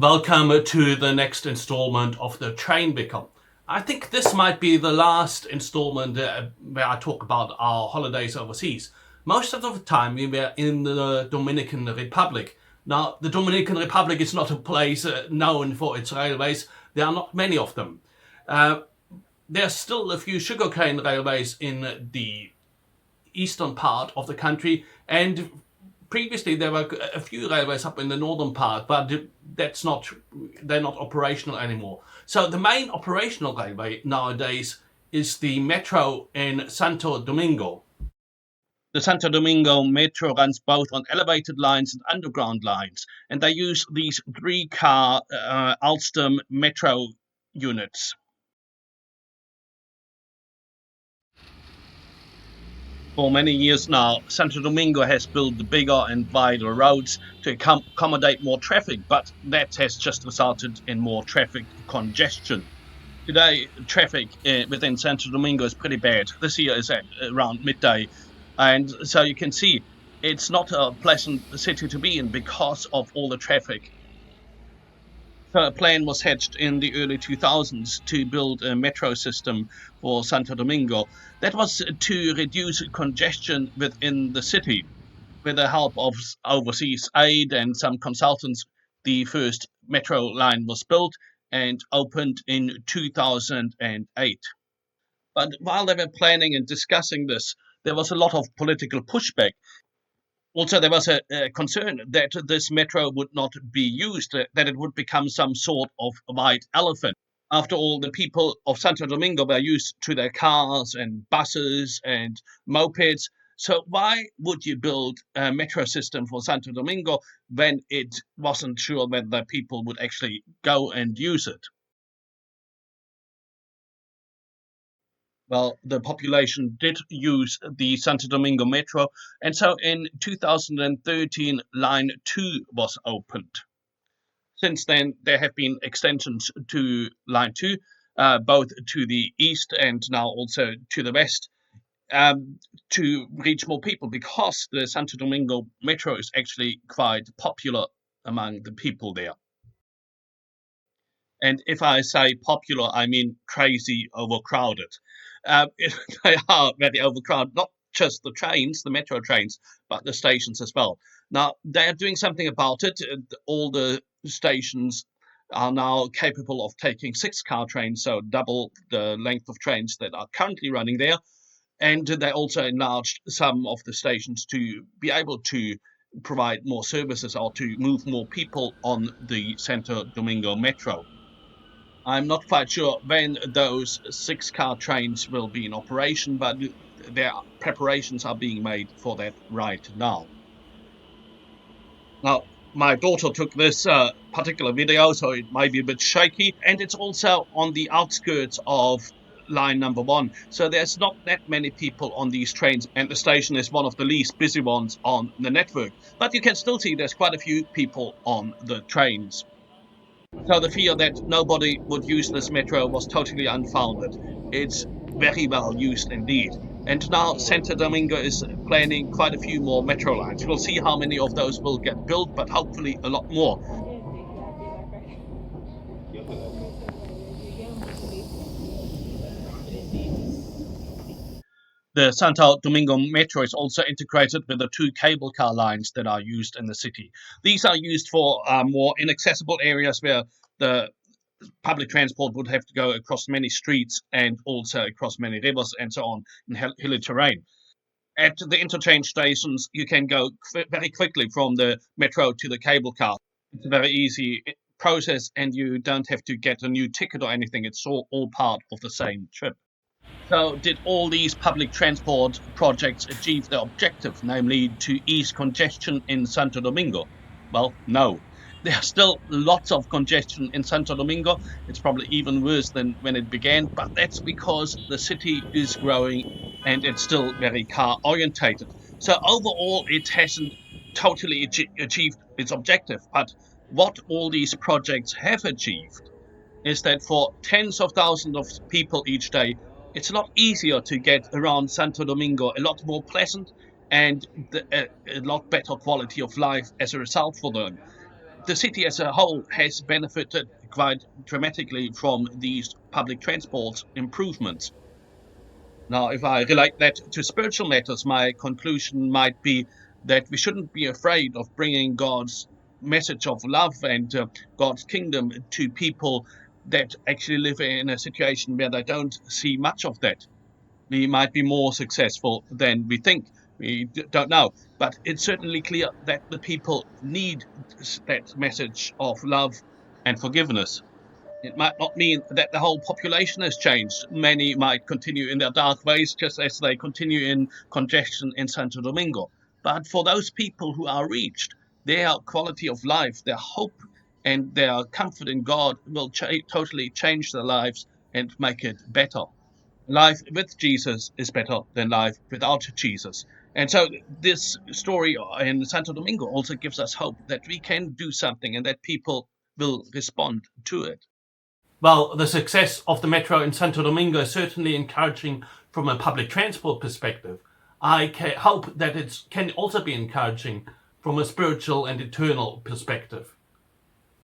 Welcome to the next installment of the Train Vicar. I think this might be the last installment where I talk about our holidays overseas. Most of the time we were in the Dominican Republic. Now, the Dominican Republic is not a place known for its railways. There are not many of them. Uh, there's still a few sugarcane railways in the eastern part of the country, and previously there were a few railways up in the northern part, but they're not operational anymore. So the main operational railway nowadays is the metro in Santo Domingo. The Santo Domingo metro runs both on elevated lines and underground lines, and they use these three-car Alstom metro units. For many years now, Santo Domingo has built bigger and wider roads to accommodate more traffic, but that has just resulted in more traffic congestion. Today, traffic within Santo Domingo is pretty bad. This year is at around midday, and so you can see it's not a pleasant city to be in because of all the traffic. So a plan was hatched in the early 2000s to build a metro system for Santo Domingo. That was to reduce congestion within the city. With the help of overseas aid and some consultants, the first metro line was built and opened in 2008. But while they were planning and discussing this, there was a lot of political pushback. Also, there was a concern that this metro would not be used, that it would become some sort of white elephant. After all, the people of Santo Domingo were used to their cars and buses and mopeds. So why would you build a metro system for Santo Domingo when it wasn't sure whether people would actually go and use it? Well, the population did use the Santo Domingo metro, and so in 2013, Line 2 was opened. Since then, there have been extensions to Line 2, both to the east and now also to the west, to reach more people because the Santo Domingo metro is actually quite popular among the people there. And if I say popular, I mean crazy overcrowded. They are very overcrowded, not just the trains, the metro trains, but the stations as well. Now, they are doing something about it. All the stations are now capable of taking six-car trains, so double the length of trains that are currently running there. And they also enlarged some of the stations to be able to provide more services or to move more people on the Santo Domingo metro. I'm not quite sure when those six-car trains will be in operation, but their preparations are being made for that right now. Now, my daughter took this particular video, so it might be a bit shaky, and it's also on the outskirts of line number one. So there's not that many people on these trains, and the station is one of the least busy ones on the network. But you can still see there's quite a few people on the trains. So the fear that nobody would use this metro was totally unfounded. It's very well used indeed. And now Santo Domingo is planning quite a few more metro lines. We'll see how many of those will get built, but hopefully a lot more. The Santo Domingo metro is also integrated with the two cable car lines that are used in the city. These are used for more inaccessible areas where the public transport would have to go across many streets and also across many rivers and so on in hilly terrain. At the interchange stations, you can go very quickly from the metro to the cable car. It's a very easy process, and you don't have to get a new ticket or anything. It's all part of the same trip. So, did all these public transport projects achieve their objective, namely to ease congestion in Santo Domingo? Well, no. There's still lots of congestion in Santo Domingo. It's probably even worse than when it began, but that's because the city is growing and it's still very car orientated. So, overall, it hasn't totally achieved its objective. But what all these projects have achieved is that for tens of thousands of people each day, it's a lot easier to get around Santo Domingo, a lot more pleasant, and a lot better quality of life as a result for them. the city as a whole has benefited quite dramatically from these public transport improvements. Now, if I relate that to spiritual matters, my conclusion might be that we shouldn't be afraid of bringing God's message of love and God's kingdom to people that actually live in a situation where they don't see much of that. We might be more successful than we think. We don't know. But it's certainly clear that the people need that message of love and forgiveness. It might not mean that the whole population has changed. Many might continue in their dark ways, just as they continue in congestion in Santo Domingo. But for those people who are reached, their quality of life, their hope, and their comfort in God will totally change their lives and make it better. Life with Jesus is better than life without Jesus. And so this story in Santo Domingo also gives us hope that we can do something and that people will respond to it. Well, the success of the metro in Santo Domingo is certainly encouraging from a public transport perspective. I hope that it can also be encouraging from a spiritual and eternal perspective.